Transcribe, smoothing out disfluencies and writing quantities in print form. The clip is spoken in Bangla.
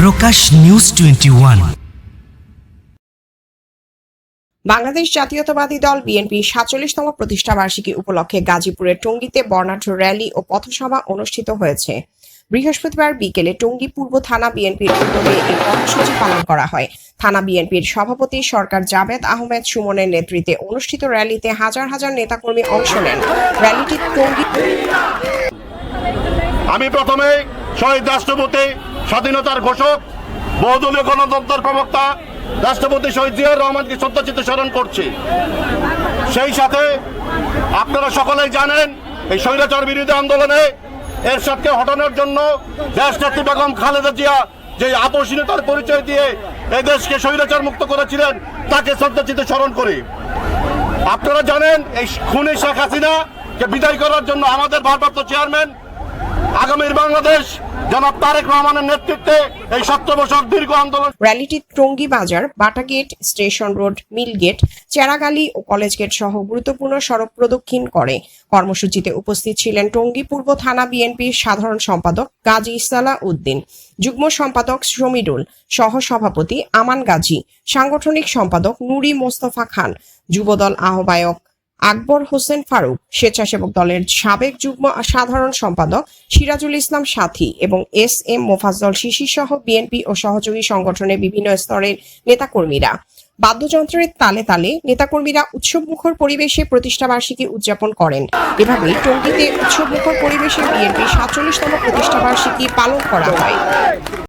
প্রকাশ নিউজ 21। বাংলাদেশ জাতীয়তাবাদী দল বিএনপির ৪৭তম প্রতিষ্ঠা বার্ষিকী উপলক্ষে গাজীপুরের টঙ্গীতে বর্ণাঢ্য র্যালি ও পথসভা অনুষ্ঠিত হয়েছে। বৃহস্পতিবার বিকেলে টঙ্গী পূর্ব থানা বিএনপির উদ্যোগে এই কর্মসূচি পালন করা হয়। থানা বিএনপির সভাপতি সরকার জাবেদ আহমেদ সুমনের নেতৃত্বে অনুষ্ঠিত র্যালিতে হাজার হাজার নেতাকর্মী অংশ নেন। র্যালিটি টঙ্গী। আমি প্রথমে শহীদ রাষ্ট্রপতি, স্বাধীনতার ঘোষক, বহুদলীয় গণতন্ত্রের প্রবক্তা রাষ্ট্রপতি শহীদ জিয়াউর রহমানকে শ্রদ্ধাচিত্তে স্মরণ করছি। সেই সাথে আপনারা সকলেই জানেন, এই স্বৈরাচার বিরোধী আন্দোলনে এরশাদকে হটানোর জন্য দেশনেত্রী বেগম খালেদা জিয়া যে আপোষহীনতার পরিচয় দিয়ে এই দেশকে স্বৈরাচার মুক্ত করেছিলেন, তাকে শ্রদ্ধাচিত্তে স্মরণ করি। আপনারা জানেন, এই খুনি শেখ হাসিনাকে বিদায় করার জন্য আমাদের ভারপ্রাপ্ত চেয়ারম্যান আগামীর বাংলাদেশ জনাব তারেক রহমানের নেতৃত্বে এই ৭০ বছর দীর্ঘ আন্দোলন। র্যালিটি টঙ্গী বাজার, বাটা গেট, স্টেশন রোড, মিল গেট, চেরাগালি ও কলেজ গেট সহ গুরুত্বপূর্ণ সড়ক প্রদক্ষিণ করে। কর্মসূচিতে উপস্থিত ছিলেন টঙ্গী পূর্ব থানা বিএনপির সাধারণ সম্পাদক গাজী সালাহ উদ্দিন, যুগ্ম সম্পাদক সমীরুল, সহ সভাপতি আমান গাজী, সাংগঠনিক সম্পাদক নুরি মোস্তফা খান, যুবদল আহ্বায়ক আকবর হোসেন ফারুক, স্বেচ্ছাসেবক দলের সাবেক যুগ্ম সাধারণ সম্পাদক সিরাজুল ইসলাম সাথী এবং এস.এম. মোফাজ্জল শিশির সহ বিএনপি ও সহযোগী সংগঠনের বিভিন্ন স্তরের নেতাকর্মীরা। বাদ্যযন্ত্রের তালে তালে নেতাকর্মীরা উৎসবমুখর পরিবেশে প্রতিষ্ঠাবার্ষিকী উদযাপন করেন। এভাবেই টঙ্গীতে উৎসবমুখর পরিবেশে বিএনপির ৪৭তম প্রতিষ্ঠাবার্ষিকী পালন করা হয়।